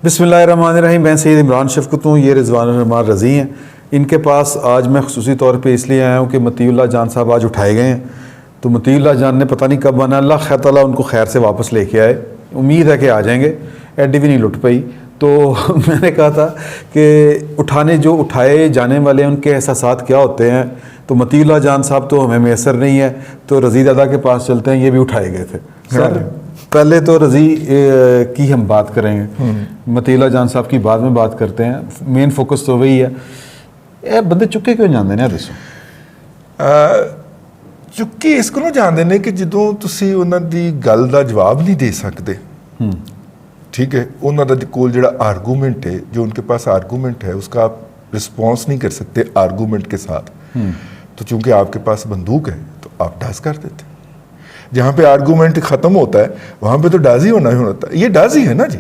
बिस्मिल्लाहिर्रहमानिर्रहीम। मैं सैयद इमरान शफ़क़त हूँ, ये रिज़वान रहमान रज़ी हैं। इनके पास आज मैं ख़ुसूसी तौर पे इसलिए आया हूँ कि मतीउल्लाह जान साहब आज उठाए गए हैं। तो मतीउल्लाह जान ने पता नहीं कब आना, अल्लाह खैर ताला उनको खैर से वापस लेके आए। उम्मीद है कि आ जाएंगे, एडी भी नहीं लुट पाई। तो मैंने कहा था कि उठाए जाने वाले उनके एहसासात क्या होते हैं। तो मतीउल्लाह जान साहब तो हमें मैसर नहीं है, तो रज़ी दादा के पास चलते हैं। ये भी उठाए गए थे। सर पहले तो रज़ी की हम बात करेंगे, मतीउल्लाह जान साहब की बाद में बात करते हैं। मेन फोकस तो वही है। ये बंदे चुके क्यों जाते हैं? दसो चुके इसको ना जान देने कि ਜਦੋਂ ਤੁਸੀਂ ਉਹਨਾਂ ਦੀ ਗੱਲ ਦਾ जवाब नहीं दे सकते, ठीक है, उन्होंने कोल ਜਿਹੜਾ आर्गूमेंट है, जो उनके पास आर्गूमेंट है उसका आप रिस्पॉन्स नहीं कर सकते आर्गूमेंट के साथ। तो चूंकि आपके पास बंदूक है तो आप डाज कर देते। जहाँ पे आर्गूमेंट खत्म होता है वहाँ पे तो डाजी होना ही होता है। ये डाजी है ना जी।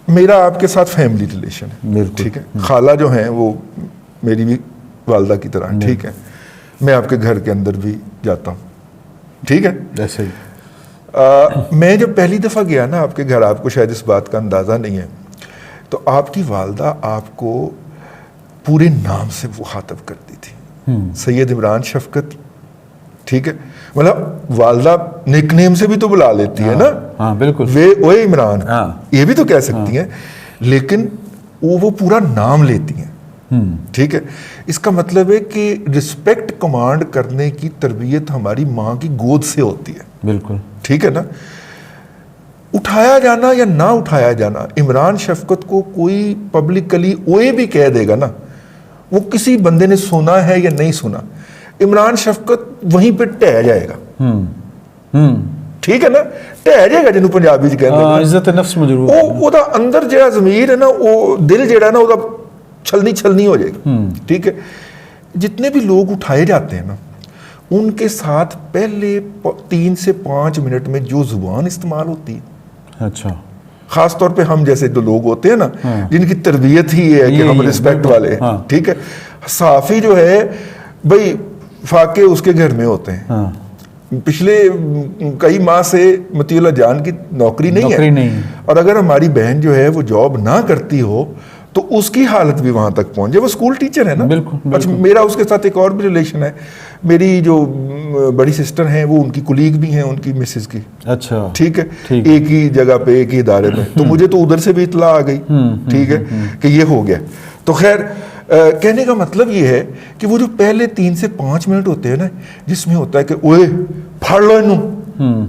मेरा आपके साथ फैमिली रिलेशन है, ठीक है। खाला जो है वो मेरी भी वालदा की तरह, ठीक है। मैं आपके घर के अंदर भी जाता हूँ, ठीक है। जैसे ही मैं जब पहली दफ़ा गया ना आपके घर, आपको शायद इस बात का अंदाज़ा नहीं है, तो आपकी वालदा आपको पूरे नाम से वो खातब करती थी, सैयद इमरान शफ़क़त, ठीक है। मतलब वालदा निकनेम से भी तो बुला लेती है ना। हाँ बिल्कुल, वे ओए इमरान, ये भी तो कह सकती हैं, लेकिन वो पूरा नाम लेती हैं, ठीक है। इसका मतलब है कि रिस्पेक्ट कमांड करने की तरबियत हमारी माँ की गोद से होती है, बिल्कुल, ठीक है ना। उठाया जाना या ना उठाया जाना, इमरान शफ़क़त को कोई पब्लिकली ओए भी कह देगा ना, वो किसी बंदे ने सुना है या नहीं सुना, इमरान शफ़क़त वहीं पे टह जाएगा, ठीक है ना। टह जाएगा जिन्होंने पंजाबी च कहते हैं, इज्जत नफ्स मजरूर, ओदा अंदर जिहड़ा ज़मीर है ना, वो दिल जिहड़ा ना ओदा छलनी हो जाएगी, ठीक है। जितने भी लोग उठाए जाते हैं ना, उनके साथ पहले 3 से 5 मिनट में जो जुबान इस्तेमाल होती है, अच्छा, खास तौर पे हम जैसे जो लोग होते हैं ना, जिनकी तरबियत ही है कि हम रिस्पेक्ट वाले हैं, ठीक है। साफ़ी जो है भाई, फाके उसके घर में होते हैं। पिछले कई माह से मतीउल्लाह जान की नौकरी नहीं है, और अगर हमारी बहन जो है वो जॉब ना करती हो तो उसकी हालत भी वहां तक पहुंचे। वो स्कूल टीचर है ना, बिल्कुल। अच्छा, मेरा उसके साथ एक और भी रिलेशन है। मेरी जो बड़ी सिस्टर हैं वो उनकी कुलीग भी हैं, उनकी मिसेस की, अच्छा, ठीक है, एक ही जगह पे एक ही इदारे में। तो मुझे तो उधर से भी इत्तला आ गई, ठीक है, कि ये हो गया। तो खैर, कहने का मतलब ये है कि वो जो पहले 3 से 5 मिनट होते हैं ना, जिसमें होता है कि ओए फाड़ लो इनू,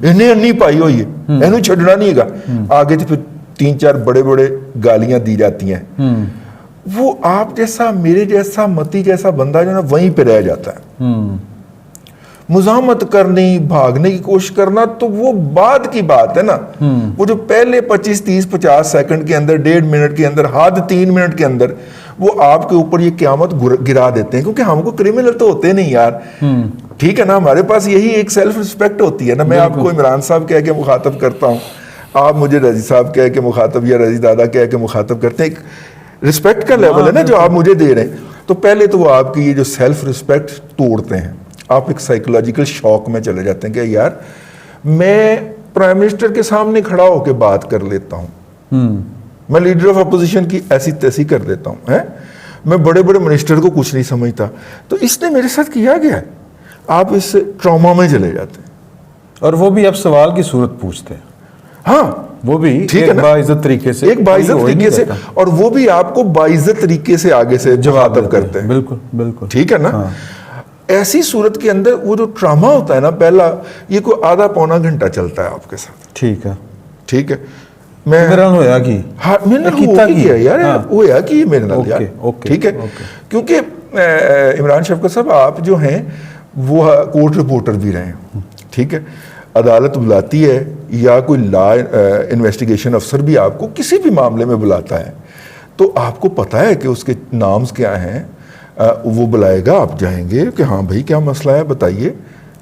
इन्हें अन्नी पाई हुई है, इनू छड़ना नहीं है, आगे तो फिर 3-4 बड़े बड़े गालियां दी जाती हैं। वो आप जैसा, मेरे जैसा, मती जैसा बंदा जो ना वहीं पे रह जाता है। मुजामत करनी, भागने की कोशिश करना तो वो बाद की बात है ना। वो जो पहले 25, 30, 50 सेकंड के अंदर, 1.5 मिनट के अंदर, हद 3 मिनट के अंदर वो आपके ऊपर ये क़यामत गिरा देते हैं, क्योंकि हमको क्रिमिनल तो होते नहीं यार, ठीक है ना। हमारे पास यही एक सेल्फ रिस्पेक्ट होती है ना। मैं आपको इमरान साहब कह के मुखातब करता हूँ, आप मुझे रजी साहब कह के मुखातब या रजी दादा कह के मुखातब करते हैं। एक रिस्पेक्ट का लेवल है ना जो आप मुझे दे रहे हैं। तो पहले तो वो आपकी ये जो सेल्फ रिस्पेक्ट तोड़ते हैं, आप एक साइकोलॉजिकल शॉक में चले जाते हैं कि यार मैं प्राइम मिनिस्टर के सामने खड़ा होकर बात कर लेता हूँ, मैं लीडर ऑफ अपोजिशन की ऐसी तैसी कर देता हूँ, है, मैं बड़े बड़े मिनिस्टर को कुछ नहीं समझता, तो इसने मेरे साथ किया गया है। आप इस ट्रॉमा में चले जाते हैं, और वो भी अब सवाल की सूरत पूछते हैं। हाँ, वो भी ठीक है ना, बाइज्जत तरीके से, एक बाइज्जत तरीके से, और वो भी आपको बाइज्जत तरीके से आगे से जवाब करते हैं। बिल्कुल बिल्कुल, ठीक है ना। ऐसी सूरत के अंदर वो जो ट्रामा होता है ना, पहला ये कोई आधा पौना घंटा चलता है आपके साथ, ठीक है, ठीक है। मैं मेरे नाल होया कि हाँ, मेरे नाल हो गया यार, होया कि मेरे नाल यार, ठीक है। क्योंकि इमरान शफ़क़त साहब आप जो हैं वो कोर्ट रिपोर्टर भी रहे हैं, ठीक है। अदालत बुलाती है या कोई लॉ इन्वेस्टिगेशन अफसर भी आपको किसी भी मामले में बुलाता है, तो आपको पता है कि उसके नाम्स क्या हैं, वो बुलाएगा, आप जाएंगे कि हाँ भाई क्या मसला है बताइए,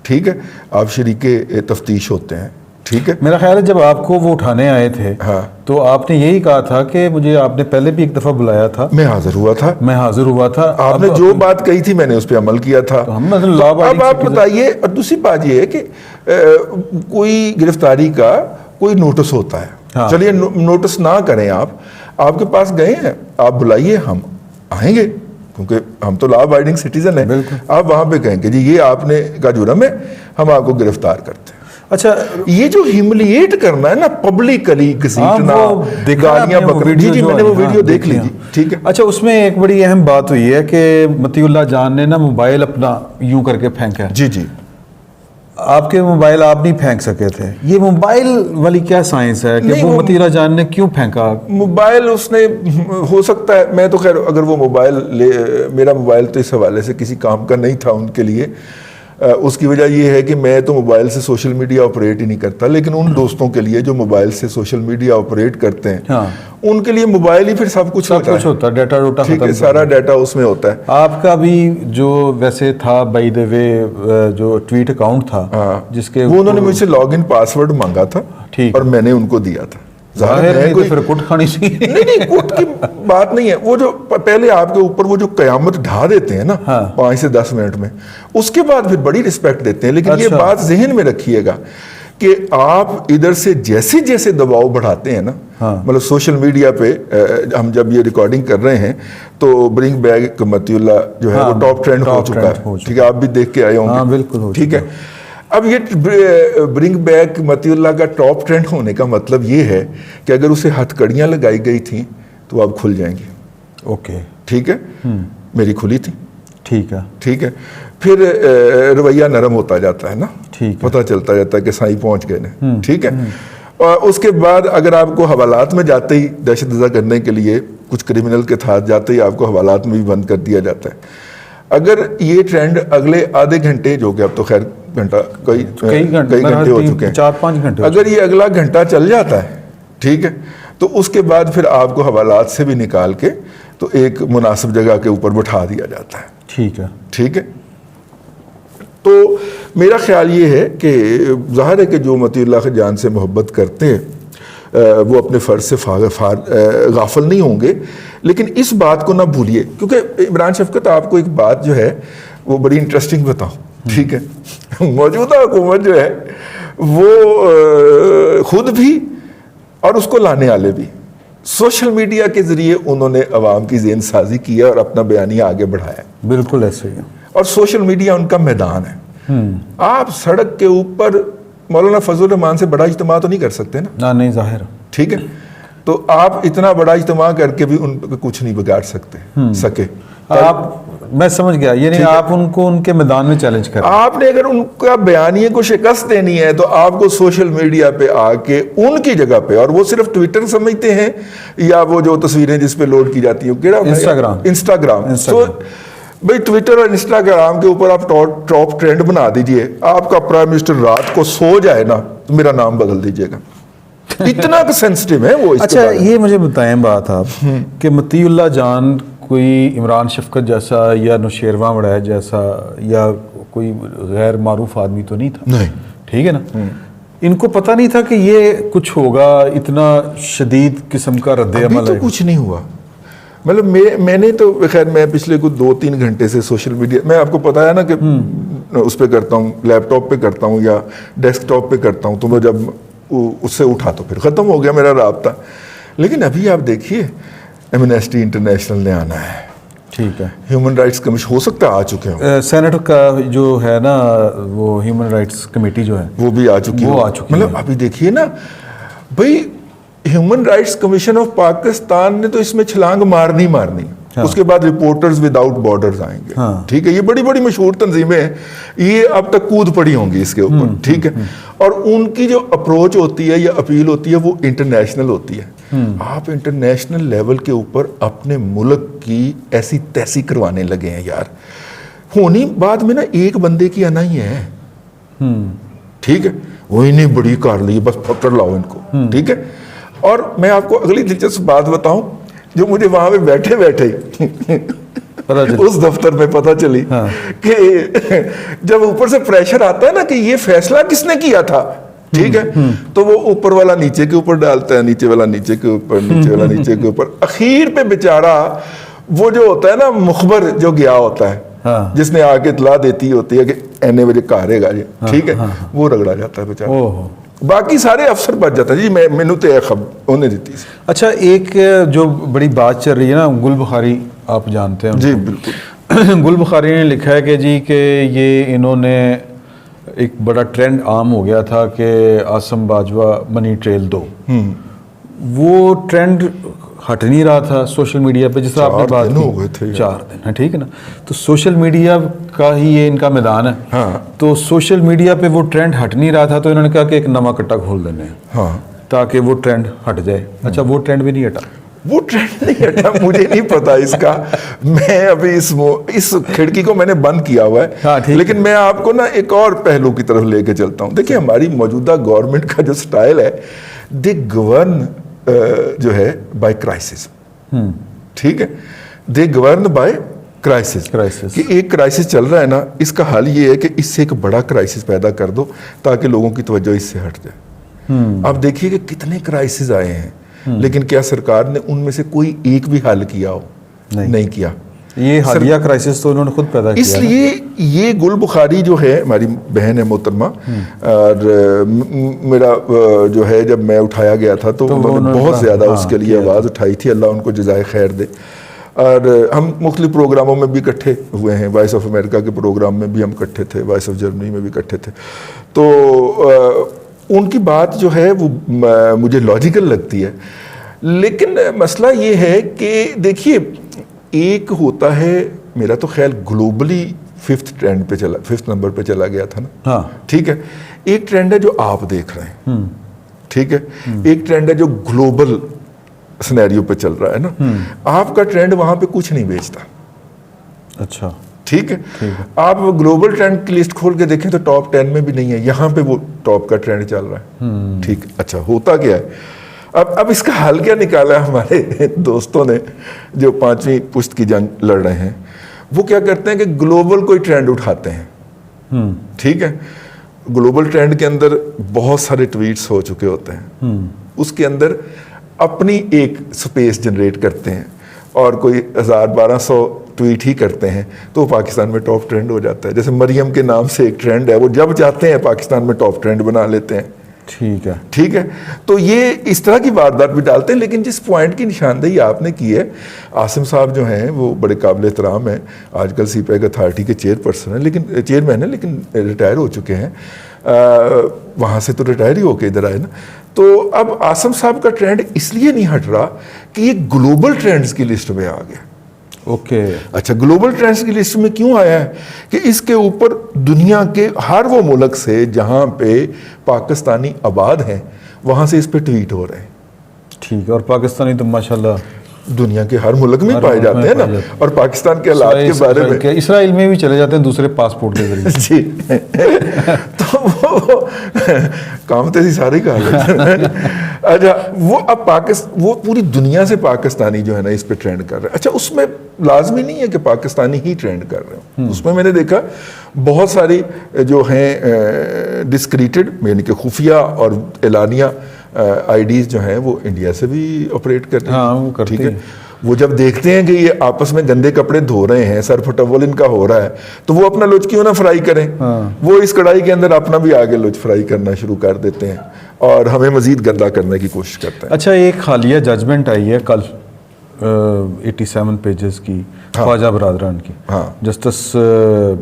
ठीक है। आप शरीके तफ्तीश होते हैं, ठीक है। मेरा ख्याल है जब आपको वो उठाने आए थे, हाँ, तो आपने यही कहा था कि मुझे आपने पहले भी एक दफा बुलाया था, मैं हाजिर हुआ था, आपने जो बात कही थी मैंने उस पर अमल किया था। तो अब आप बताइए। और दूसरी बात यह है कि कोई गिरफ्तारी का कोई नोटिस होता है, हाँ। चलिए नोटिस ना करें, आप आपके पास गए हैं, आप बुलाइए, हम आएंगे, क्योंकि हम तो लॉ अबाइडिंग सिटीजन है। आप वहां पे कहेंगे जी ये आपने का जुर्म है, हम आपको गिरफ्तार करते हैं। अच्छा, ये जो ह्यूमिलिएट करना है ना पब्लिकली, घसीटना, गालियां बकरी, जी जी मैंने वो वीडियो देख ली थी, ठीक है। अच्छा, उसमें एक बड़ी अहम बात हुई है कि मतीउल्लाह जान ने ना मोबाइल अपना यूं करके फेंका। जी जी, आपके मोबाइल आप नहीं फेंक सके थे, ये मोबाइल वाली क्या साइंस है कि वो मतीउल्लाह जान ने क्यों फेंका? मोबाइल उसने, हो सकता है, मैं तो खैर अगर वो मोबाइल मेरा मोबाइल तो इस हवाले से किसी काम का नहीं था उनके लिए। उसकी वजह ये है कि मैं तो मोबाइल से सोशल मीडिया ऑपरेट ही नहीं करता, लेकिन उन दोस्तों के लिए जो मोबाइल से सोशल मीडिया ऑपरेट करते हैं, हाँ, उनके लिए मोबाइल ही फिर सब कुछ होता है, डाटा डोटा, ठीक है, सारा डाटा उसमें होता है। आपका भी जो वैसे था बाय द वे जो ट्वीट अकाउंट था, जिसके वो उन्होंने मुझसे लॉगिन पासवर्ड मांगा था, ठीक, और मैंने उनको दिया था। जाहिर है कोई फिर कुट खानी चाहिए। नहीं, कुट की बात नहीं है। वो जो पहले आपके ऊपर वो जो कयामत ढा देते हैं ना, हाँ, 5 से 10 मिनट में, उसके बाद फिर बड़ी रिस्पेक्ट देते हैं। लेकिन ये बात जहन में रखिएगा कि आप इधर से जैसे जैसे दबाव बढ़ाते हैं ना, मतलब सोशल मीडिया पे हम जब ये रिकॉर्डिंग कर रहे हैं तो ब्रिंग बैक मतीउल्लाह जो है वो टॉप ट्रेंड हो चुका है, ठीक है, आप भी देख के आए होंगे, बिल्कुल, ठीक है। अब ये ब्रिंग बैक मतीउल्लाह का टॉप ट्रेंड होने का मतलब ये है कि अगर उसे हथकड़ियां लगाई गई थी तो आप खुल जाएंगे, ओके, ठीक है, मेरी खुली थी, ठीक है, ठीक है, फिर रवैया नरम होता जाता है ना, ठीक, पता चलता जाता है कि साईं पहुंच गए ना, ठीक है। और उसके बाद अगर आपको हवालात में जाते ही दहशतज़दा करने के लिए कुछ क्रिमिनल के साथ जाते ही आपको हवालात में भी बंद कर दिया जाता है। अगर ये ट्रेंड अगले आधे घंटे, जो कि अब तो खैर घंटा कई घंटे हो चुके हैं, 4-5 घंटे, अगर ये अगला घंटा चल जाता है, ठीक है, तो उसके बाद फिर आपको हवालात से भी निकाल के तो एक मुनासिब जगह के ऊपर बैठा दिया जाता है, ठीक है, ठीक है। तो मेरा ख्याल ये है कि ज़ाहिर है कि जो मतीउल्लाह जान से मोहब्बत करते हैं वो अपने फ़र्ज से गाफिल नहीं होंगे, लेकिन इस बात को ना भूलिए, क्योंकि इमरान शफकत, आपको एक बात जो है वो बड़ी इंटरेस्टिंग बताऊं, ठीक है। मौजूदा हुकूमत जो है वो खुद भी और उसको लाने वाले भी सोशल मीडिया के जरिए उन्होंने अवाम की ज़हन साजी की है और अपना बयानिया आगे बढ़ाया। बिल्कुल ऐसे ही है, और सोशल मीडिया उनका मैदान है। आप सड़क के ऊपर मौलाना फजल रहमान से बड़ा इज्तिमा तो नहीं कर सकते ना, नहीं, जाहिर, ठीक है। तो आप इतना बड़ा इज्तिमा करके भी उन कुछ नहीं बिगाड़ सके। आप, मैं समझ गया, ये नहीं आप उनको उनके मैदान में चैलेंज कर, आपने अगर उनका बयानिए को शिकस्त देनी है तो आपको सोशल मीडिया पे आके उनकी जगह पे, और वो सिर्फ ट्विटर समझते हैं या वो जो तस्वीरें जिस पे लोड की जाती है इंस्टाग्राम, तो भाई ट्विटर और इंस्टाग्राम के ऊपर आप टॉप ट्रेंड बना दीजिए, आपका प्राइम मिनिस्टर रात को सो जाए ना तो मेरा नाम बदल दीजिएगा, इतना सेंसिटिव है वो। अच्छा, ये मुझे बताएं बात आप कि मतीउल्लाह जान कोई इमरान शफकत जैसा या नौशेरवां वड़ैच जैसा या कोई गैर मारूफ आदमी तो नहीं था, नहीं, ठीक है ना। इनको पता नहीं था कि ये कुछ होगा, इतना शदीद किस्म का रद्द-ए-अमल तो कुछ नहीं हुआ। मतलब मैंने तो खैर मैं पिछले कुछ 2-3 घंटे से सोशल मीडिया, मैं आपको पता है ना कि उस पर करता हूँ, लैपटॉप पे करता हूँ या डेस्कटॉप पे करता हूँ, तो मैं जब उससे उठा तो फिर ख़त्म हो गया मेरा राब्ता। लेकिन अभी आप देखिए एमनेस्टी इंटरनेशनल ने आना है, ठीक है, ह्यूमन राइट्स कमीशन हो सकता है आ चुके हैं, सेनेट का जो है ना वो ह्यूमन राइट्स कमेटी जो है वो भी आ चुकी है, मतलब अभी देखिए ना भाई, human rights commission of Pakistan ने तो इसमें छलांग मारनी। हाँ। उसके बाद रिपोर्टर्स विदाउट बॉर्डर्स आएंगे, हाँ। ठीक है, ये बड़ी बड़ी मशहूर तंजीमें हैं, ये अब तक कूद पड़ी होंगी इसके ऊपर, ठीक है। और उनकी जो अप्रोच होती है या अपील होती है वो इंटरनेशनल होती है। आप इंटरनेशनल लेवल के ऊपर अपने मुल्क की ऐसी तैसी करवाने लगे हैं यार, होनी बाद में ना एक बंदे की आना ही है, ठीक है, वो इन्हें बड़ी कर ली, बस पकड़ लाओ इनको, ठीक है। और मैं आपको अगली दिलचस्प बात बताऊं जो मुझे वहां पे बैठे बैठे उस दफ्तर में पता चली, हाँ। कि जब ऊपर से प्रेशर आता है ना कि ये फैसला किसने किया था, ठीक है, तो वो ऊपर वाला नीचे के ऊपर डालता है, नीचे वाला नीचे के ऊपर, नीचे वाला नीचे के ऊपर, अखीर पे बेचारा वो जो होता है ना मुखबर जो गया होता है, हाँ। जिसने आके इतला देती होती है कि एने बजे कारेगा जी, ठीक है, हाँ। वो रगड़ा जाता है बेचारा, बाकी सारे अफसर बच जाते हैं जी। मैनू तो यह खबर होने दी सी। अच्छा, एक जो बड़ी बात चल रही है ना, गुल बुखारी आप जानते हैं जी उनको? बिल्कुल। गुल बुखारी ने लिखा है कि जी कि ये इन्होंने एक बड़ा ट्रेंड आम हो गया था कि आसम बाजवा मनी ट्रेल दो, वो ट्रेंड हट नहीं रहा था सोशल मीडिया पे, जिस तरह आपने बात की। हो गए थे 4 दिन है, ठीक है ना। तो सोशल मीडिया का ही ये इनका मैदान है। हाँ। तो सोशल मीडिया पे वो ट्रेंड हट नहीं रहा था, तो इन्होंने कहा कि एक नवा कट्टा खोल देने हैं, हाँ, ताकि वो ट्रेंड हट जाए। अच्छा, वो ट्रेंड भी नहीं हटा। वो ट्रेंड नहीं हटा, मुझे नहीं पता इसका। मैं अभी इस खिड़की को मैंने बंद किया हुआ है। हाँ, ठीक लेकिन मैं आपको ना एक और पहलू की तरफ लेके चलता हूँ। देखिए, हमारी मौजूदा गवर्नमेंट का जो स्टाइल है, दे गवर्न जो है बाय क्राइसिस। ठीक है, दे गवर्न बाय क्राइसिस। कि एक क्राइसिस चल रहा है ना, इसका हल ये है कि इससे एक बड़ा क्राइसिस पैदा कर दो ताकि लोगों की तवज्जो इससे हट जाए। आप देखिए कि कितने क्राइसिस आए हैं, लेकिन क्या सरकार ने उनमें से कोई एक भी हल किया हो? नहीं किया। ये हालिया क्राइसिस तो उन्होंने खुद पैदा किया। इसलिए ये गुल बुखारी जो है, हमारी बहन है मोहतरमा, और मेरा जो है, जब मैं उठाया गया था तो उन्होंने बहुत ज़्यादा उसके लिए आवाज़ उठाई थी। अल्लाह उनको जज़ाए खैर दे। और हम मुख्तलिफ प्रोग्रामों में भी इकट्ठे हुए हैं। वॉइस ऑफ अमेरिका के प्रोग्राम में भी हम इकट्ठे थे, वॉइस ऑफ जर्मनी में भी इकट्ठे थे। तो उनकी बात जो है वो मुझे लॉजिकल लगती है। लेकिन मसला ये है कि देखिए, एक होता है, मेरा तो ख्याल ग्लोबली 5th नंबर पे चला गया था ना। हाँ। ठीक है, एक ट्रेंड है जो आप देख रहे हैं। ठीक है, एक ट्रेंड है जो ग्लोबल सिनेरियो पे चल रहा है ना। आपका ट्रेंड वहां पे कुछ नहीं बेचता। अच्छा, ठीक है। आप ग्लोबल ट्रेंड की लिस्ट खोल के देखें तो टॉप 10 में भी नहीं है। यहाँ पे वो टॉप का ट्रेंड चल रहा है। ठीक, अच्छा, होता क्या है अब इसका हल क्या निकाला है हमारे दोस्तों ने जो 5वीं पुश्त की जंग लड़ रहे हैं? वो क्या करते हैं कि ग्लोबल कोई ट्रेंड उठाते हैं। ठीक है, ग्लोबल ट्रेंड के अंदर बहुत सारे ट्वीट्स हो चुके होते हैं। उसके अंदर अपनी एक स्पेस जनरेट करते हैं और कोई 1000-1200 ट्वीट ही करते हैं तो पाकिस्तान में टॉप ट्रेंड हो जाता है। जैसे मरियम के नाम से एक ट्रेंड है, वो जब चाहते हैं पाकिस्तान में टॉप ट्रेंड बना लेते हैं। ठीक है। तो ये इस तरह की वारदात भी डालते हैं। लेकिन जिस पॉइंट की निशानदेही आपने की है, आसिम साहब जो हैं वो बड़े काबिल एहतराम हैं, आजकल सीपैक अथॉरिटी के चेयरपर्सन हैं, लेकिन चेयरमैन हैं, लेकिन रिटायर हो चुके हैं। वहाँ से तो रिटायर ही होके इधर आए ना। तो अब आसिम साहब का ट्रेंड इसलिए नहीं हट रहा कि ये ग्लोबल ट्रेंड्स की लिस्ट में आ गया। ओके। अच्छा, ग्लोबल ट्रेंड्स की लिस्ट में क्यों आया है कि इसके ऊपर दुनिया के हर वो मुल्क से जहां पे पाकिस्तानी आबाद हैं वहां से इस पे ट्वीट हो रहे हैं। ठीक है, और पाकिस्तानी तो माशाल्लाह दुनिया के हर मुल्क में पाए जाते हैं ना। और पाकिस्तान के हालात के बारे में इसराइल में भी चले जाते हैं दूसरे पासपोर्ट के जरिए। जी। तो वो काम तो सारे का अच्छा, वो अब वो पूरी दुनिया से पाकिस्तानी जो है ना इस पे ट्रेंड कर रहे हैं। अच्छा, उसमें लाजमी नहीं है कि पाकिस्तानी ही ट्रेंड कर रहे हो। उसमें मैंने देखा बहुत सारी जो हैं डिस्क्रीटेड, यानी कि खुफिया और एलानिया आईडीज जो हैं वो इंडिया से भी ऑपरेट कर रहे हैं। हाँ, वो करते हैं। वो जब देखते हैं कि ये आपस में गंदे कपड़े धो रहे हैं, सर फटवल इनका हो रहा है, तो वो अपना लुच क्यों ना फ्राई करें। वो इस कढ़ाई के अंदर अपना भी आगे लुच फ्राई करना शुरू कर देते हैं और हमें मजीद गंदा करने की कोशिश करते हैं। अच्छा, एक हालिया जजमेंट आई है कल 87 पेजेस की, ख्वाजा बरादरान की। जस्टिस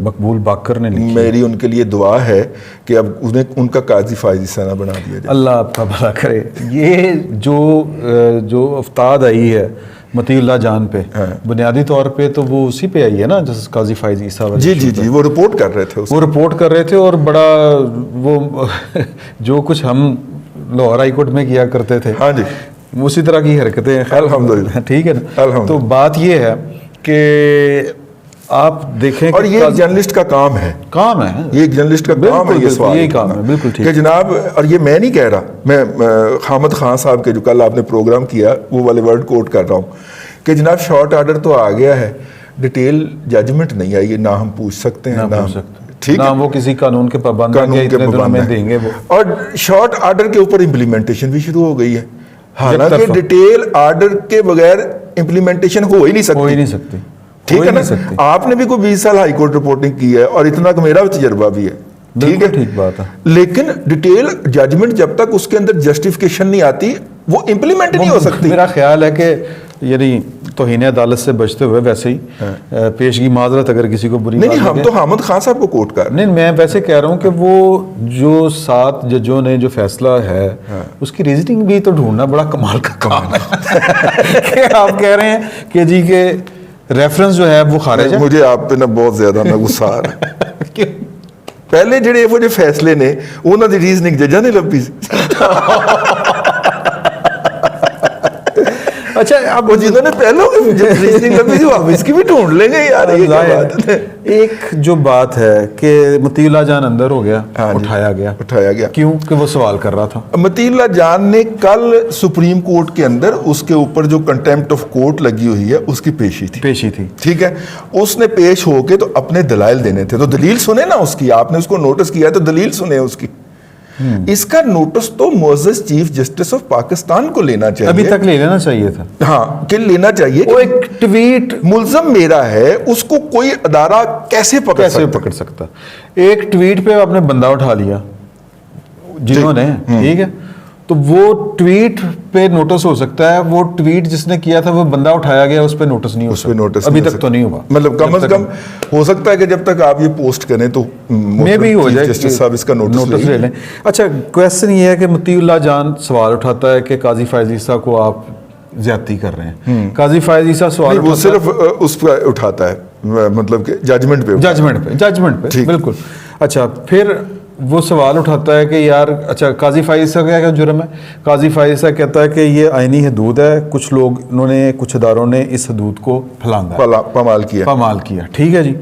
मकबूल बाकर ने लिखी। मेरी उनके लिए दुआ है कि अब उन्हें उनका काजी फायजी सना बना दिया जाए। अल्लाह आपका भला करे। ये जो अफ्ताद आई है मतीउल्लाह जान पे, बुनियादी तौर पे तो वो उसी पे आई है ना, जस्टिस काजी फायजी ईसा। जी, वो रिपोर्ट कर रहे थे वो रिपोर्ट कर रहे थे और बड़ा वो जो कुछ हम लाहौर हाई कोर्ट में किया करते थे, हाँ जी, उसी तरह की हरकतें। अल्हम्दुलिल्लाह। ठीक है ना। तो बात ये है कि आप देखें, और ये जर्नलिस्ट का काम है, ये एक जर्नलिस्ट का काम है, ये सवाल यही काम है। बिल्कुल ठीक है जनाब। और ये मैं नहीं कह रहा, मैं हामिद खान साहब के जो कल आपने प्रोग्राम किया वो वाले वर्ड कोट कर रहा हूँ कि जनाब शॉर्ट ऑर्डर तो आ गया है, डिटेल जजमेंट नहीं आई है, ना हम पूछ सकते हैं ना ठीक है, वो किसी कानून के पाबंद देंगे वो। और शॉर्ट ऑर्डर के ऊपर इम्प्लीमेंटेशन भी शुरू हो गई है, हालांकि डिटेल ऑर्डर के बगैर इम्प्लीमेंटेशन हो ही नहीं सकती। ठीक है ना। आपने भी कोई 20 साल हाई कोर्ट रिपोर्टिंग की है और इतना का मेरा तजर्बा भी है। ठीक है, ठीक बात है। लेकिन डिटेल जजमेंट जब तक उसके अंदर जस्टिफिकेशन नहीं आती वो इंप्लीमेंट नहीं हो सकती। मेरा ख्याल है कि यानी तौहीन अदालत से बचते हुए वैसे ही पेशगी माजरत अगर किसी को बुरी नहीं बात हम लगे- तो हामिद खान साहब को कोट कर रहे नहीं, मैं वैसे कह रहा हूँ कि वो जो 7 जजों ने जो फैसला है उसकी रीजनिंग भी तो ढूंढना बड़ा कमाल का काम है कि आप कह रहे हैं कि जी के रेफरेंस जो है वो खारिज हैं। है। मुझे आप पे ना बहुत ज्यादा ना गुस्सा आ रहा है। क्यों? पहले ਜਿਹੜੇ ਇਹੋ ਜਿਹੇ ਫੈਸਲੇ ਨੇ ਉਹਨਾਂ ਦੀ ਰੀਜ਼ਨਿੰਗ ਜੱਜਾਂ ਨੇ ਲੱਭੀ ਸੀ। अच्छा अब वो जिन्होंने पहले रीजनिंग लंबी थी अब इसकी भी ढूंढ लेंगे यार, ये क्या बात है। एक जो बात है कि मतीउल्लाह जान अंदर हो गया, हाँ जी, उठाया गया क्यों? कि वो सवाल कर रहा था। मतीउल्लाह जान ने कल सुप्रीम कोर्ट के अंदर उसके ऊपर जो कंटेम्प्ट ऑफ कोर्ट लगी हुई है उसकी पेशी थी। ठीक है, उसने पेश होके तो अपने दलाइल देने थे, तो दलील सुने ना उसकी, आपने उसको नोटिस किया तो दलील सुने उसकी। इसका नोटिस तो मुअज़्ज़ज़ चीफ जस्टिस ऑफ पाकिस्तान को लेना चाहिए, अभी तक ले लेना चाहिए था। हाँ कि लेना चाहिए। वो एक ट्वीट मुल्ज़म मेरा है, उसको कोई अदारा कैसे पकड़ सकता। एक ट्वीट पे आपने बंदा उठा लिया जिन्होंने, ठीक है, तो वो ट्वीट पे नोटिस हो सकता है। वो ट्वीट जिसने किया था वो बंदा उठाया गया, उस पे नोटिस नहीं हो सकता। अभी तक तो नहीं हुआ, मतलब कम से कम हो सकता है कि जब तक आप ये पोस्ट करें तो मे भी हो जाए, जस्टिस साहब इसका नोटिस ले लें। अच्छा, क्वेश्चन ये है कि मतीउल्लाह जान सवाल उठाता है कि काजी फैज़ ईसा को आप ज्यादती कर रहे हैं। काजी फैज़ ईसा सवाल वो सिर्फ उस पर उठाता है, मतलब कि जजमेंट पे बिल्कुल। अच्छा, फिर वो सवाल उठाता है कि यार, अच्छा काजी फैज़ ईसा का क्या जुर्म है? काजी फैज़ ईसा कहता है कि ये आईनी हदूद है, कुछ लोग इन्होंने, कुछ इदारों ने इस हदूद को पामाल किया। ठीक है जी।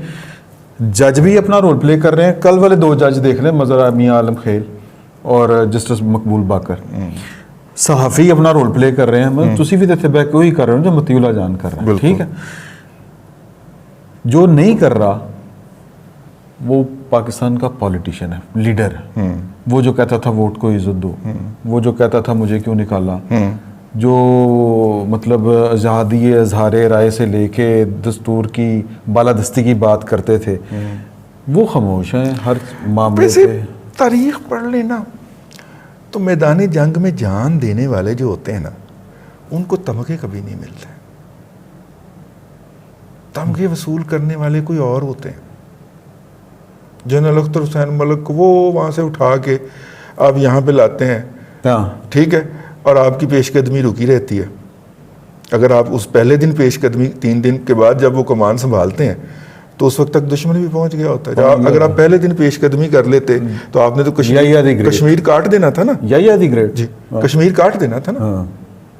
जज भी अपना रोल प्ले कर रहे हैं। कल वाले 2 जज देख लें, मज़र मियां आलम खेल और जस्टिस मकबूल बाकर। सहाफ़ी अपना रोल प्ले कर रहे हैं, मतलब तुसी भी तो बैक वही कर रहे हो जो मतीउल्लाह जान कर रहा है। ठीक है, जो नहीं कर रहा वो पाकिस्तान का पॉलिटिशियन है, लीडर है। वो जो कहता था वोट को इज्जत दो, वो जो कहता था मुझे क्यों निकाला, जो मतलब आज़ादी इज़हार राय से लेके दस्तूर की बालादस्ती की बात करते थे, वो खामोश हैं हर मामले पे। तारीख पढ़ लेना तो मैदानी जंग में जान देने वाले जो होते हैं ना, उनको तमगे कभी नहीं मिलते। तमगे वसूल करने वाले कोई और होते हैं। जनरल अख्तर हुसैन मलिक को वो वहाँ से उठा के आप यहाँ पे लाते हैं, ठीक है, और आपकी पेशकदमी रुकी रहती है। अगर आप उस पहले दिन पेशकदमी 3 दिन के बाद जब वो कमान संभालते हैं तो उस वक्त तक दुश्मन भी पहुंच गया होता है। अगर आप पहले दिन पेशकदमी कर लेते तो आपने तो कश्मीर काट देना था ना, जी, कश्मीर काट देना था ना,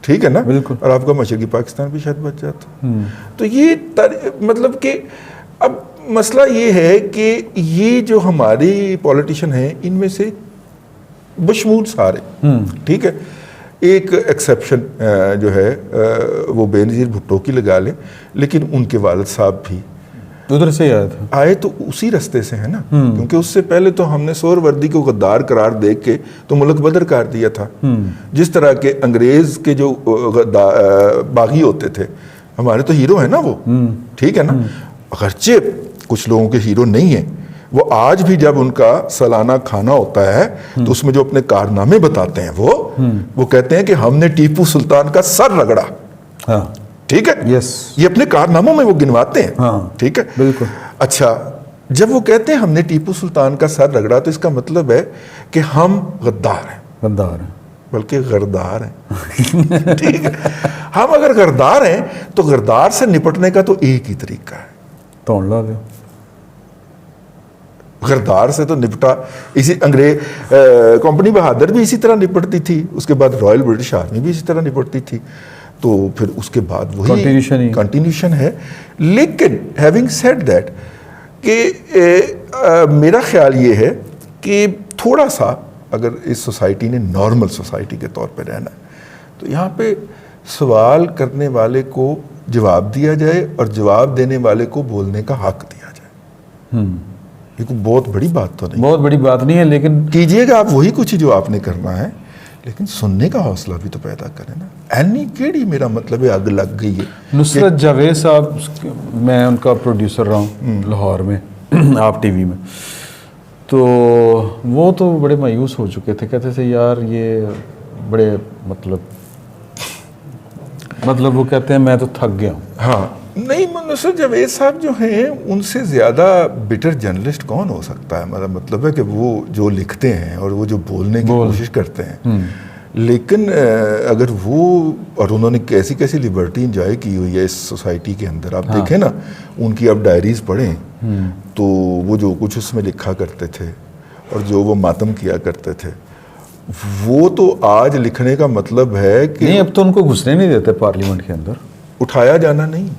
ठीक है ना, बिल्कुल, और आपका मशरकी पाकिस्तान भी शायद बच जाता। तो ये मतलब कि अब मसला ये है कि ये जो हमारी पॉलिटिशियन है इनमें से बशमूल सारे, ठीक है, एक एक्सेप्शन जो है वो बेनज़ीर भुट्टो की लगा लें, लेकिन उनके वालिद साहब भी उधर से आए तो उसी रास्ते से है ना, क्योंकि उससे पहले तो हमने सोहरवर्दी को गद्दार करार देख के तो मुल्क बदर कर दिया था। जिस तरह के अंग्रेज के जो बागी होते थे, हमारे तो हीरो है ना वो, ठीक है ना, अगरचे कुछ लोगों के हीरो नहीं है, वो आज भी जब उनका सालाना खाना होता है तो उसमें जो अपने कारनामे बताते हैं वो कहते हैं कि हमने टीपू सुल्तान का सर रगड़ा। ठीक है, यस, ये अपने कारनामों में वो गिनवाते हैं। ठीक है, बिल्कुल। अच्छा, जब वो कहते हैं हमने टीपू सुल्तान का सर रगड़ा तो इसका मतलब है कि हम गद्दार हैं, बल्कि गरदार हैं। ठीक है, हम अगर गरदार हैं तो गरदार से निपटने का तो एक ही तरीका है, तोड़ ला दो। गरदार से तो निपटा इसी अंग्रेज कंपनी बहादुर भी इसी तरह निपटती थी, उसके बाद रॉयल ब्रिटिश आर्मी भी इसी तरह निपटती थी, तो फिर उसके बाद वही कंटिन्यूशन है। लेकिन हैविंग सेड दैट कि मेरा ख्याल ये है कि थोड़ा सा अगर इस सोसाइटी ने नॉर्मल सोसाइटी के तौर पे रहना है तो यहाँ पे सवाल करने वाले को जवाब दिया जाए और जवाब देने वाले को बोलने का हक दिया जाए। ये कोई बहुत बड़ी बात तो नहीं, बहुत बड़ी बात नहीं है, लेकिन कीजिएगा आप वही कुछ जो आपने करना है, लेकिन सुनने का हौसला भी तो पैदा करें ना। एनी केड़ी मेरा मतलब है आग लग गई है। नुसरत जावेद साहब, मैं उनका प्रोड्यूसर रहा हूँ लाहौर में आप टीवी में, तो वो तो बड़े मायूस हो चुके थे, कहते थे यार ये बड़े मतलब वो कहते हैं मैं तो थक गया हूँ। हाँ, नहीं नुसरत जावेद साहब जो हैं उनसे ज़्यादा बिटर जर्नलिस्ट कौन हो सकता है। मतलब है कि वो जो लिखते हैं और वो जो बोलने की कोशिश करते हैं, लेकिन अगर वो और उन्होंने कैसी कैसी लिबर्टी इंजॉय की हुई है इस सोसाइटी के अंदर, आप देखें ना, उनकी आप डायरीज पढ़ें तो वो जो कुछ उसमें लिखा करते थे और जो वो मातम किया करते थे, वो तो आज लिखने का मतलब है कि नहीं, अब तो उनको घुसने नहीं देते पार्लियामेंट के अंदर, उठाया जाना नहीं।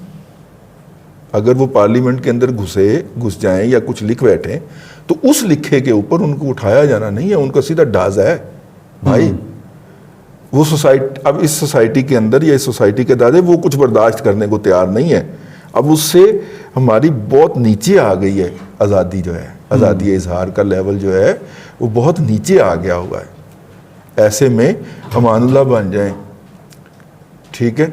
अगर वो पार्लियामेंट के अंदर घुस जाएं या कुछ लिख बैठे तो उस लिखे के ऊपर उनको उठाया जाना नहीं है, उनका सीधा डाज है भाई। वो सोसाइटी, अब इस सोसाइटी के अंदर या इस सोसाइटी के दादे वो कुछ बर्दाश्त करने को तैयार नहीं है। अब उससे हमारी बहुत नीचे आ गई है आज़ादी, जो है आज़ादी इजहार का लेवल जो है वो बहुत नीचे आ गया हुआ है। ऐसे में अमानुल्लाह बन जाएं, ठीक है,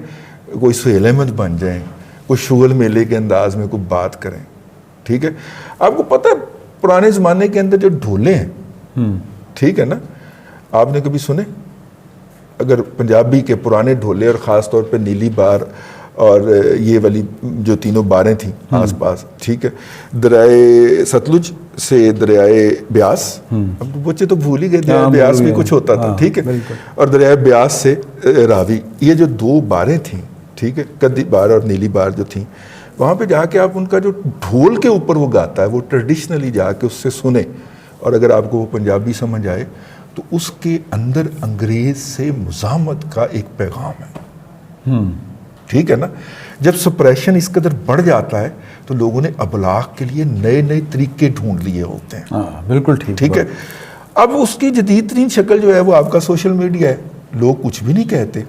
कोई सुहेल अहमद बन जाएं, कोई शुगल मेले के अंदाज में कोई बात करें, ठीक है। आपको पता है पुराने ज़माने के अंदर जो ढोले हैं, ठीक है ना, आपने कभी सुने? अगर पंजाबी के पुराने ढोले और ख़ास तौर पे नीली बार और ये वाली जो तीनों बारें थी आसपास, ठीक है, दरियाए सतलुज से दरियाए ब्यास, अब बच्चे तो भूल ही गए दरियाए ब्यास भी कुछ होता था, ठीक है, और दरियाए ब्यास से रावी, ये जो दो बारें थी, ठीक है, कद्दी बार और नीली बार जो थी, वहाँ पे जाके आप उनका जो ढोल के ऊपर वो गाता है वो ट्रेडिशनली जाके उससे सुने, और अगर आपको वो पंजाबी समझ आए तो उसके अंदर अंग्रेज से मुज़ाहमत का एक पैगाम है, ठीक है ना। जब सप्रेशन इस कदर बढ़ जाता है तो लोगों ने अबलाग के लिए नए नए तरीके ढूंढ लिए होते हैं। बिल्कुल ठीक है। अब उसकी जदीद तरीन शक्ल जो है वो आपका सोशल मीडिया है। लोग कुछ भी नहीं कहते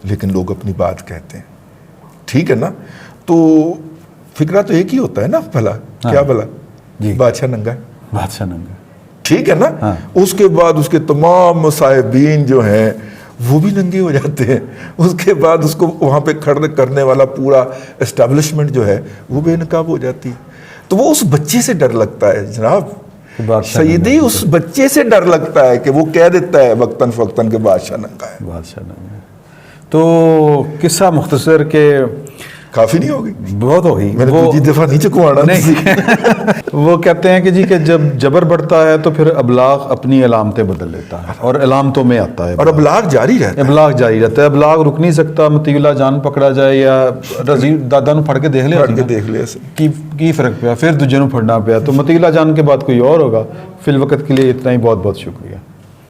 लेकिन लोग अपनी बात कहते हैं, ठीक है ना। तो फिक्रा तो एक ही होता है ना, भला क्या भला, बादशाह नंगा है, बादशाह नंगा, ठीक है ना। उसके बाद उसके तमाम मुसाहिबीन जो हैं वो भी नंगे हो जाते हैं। उसके बाद उसको वहाँ पे खड़े करने वाला पूरा एस्टेब्लिशमेंट जो है वो बेनकाब हो जाती है। तो वो उस बच्चे से डर लगता है जनाब, सईदी उस बच्चे से डर लगता है कि वो कह देता है वक्तन फक्तन के बादशाह नंगा है, बादशाह नंगा है। तो किस्सा मुख्तसर के काफी नहीं होगी, बहुत होगी, मैंने दूसरी दफा नहीं चुकवाना नहीं। वो कहते हैं कि जी कि जब जबर बढ़ता है तो फिर अबलाग अपनी अलामतें बदल लेता है और अलामतों में आता है, और अबलाग जारी रहता है, अबलाग जारी रहता है, अबलाग रुक नहीं सकता। मतीउल्लाह जान पकड़ा जाए या रजी दादा नु फड़ के देख ले की फर्क पिया, फिर दूजे नु फड़ना पिया, तो मतीउल्लाह जान के बाद कोई और होगा। फिल वक्त के लिए इतना ही, बहुत बहुत शुक्रिया।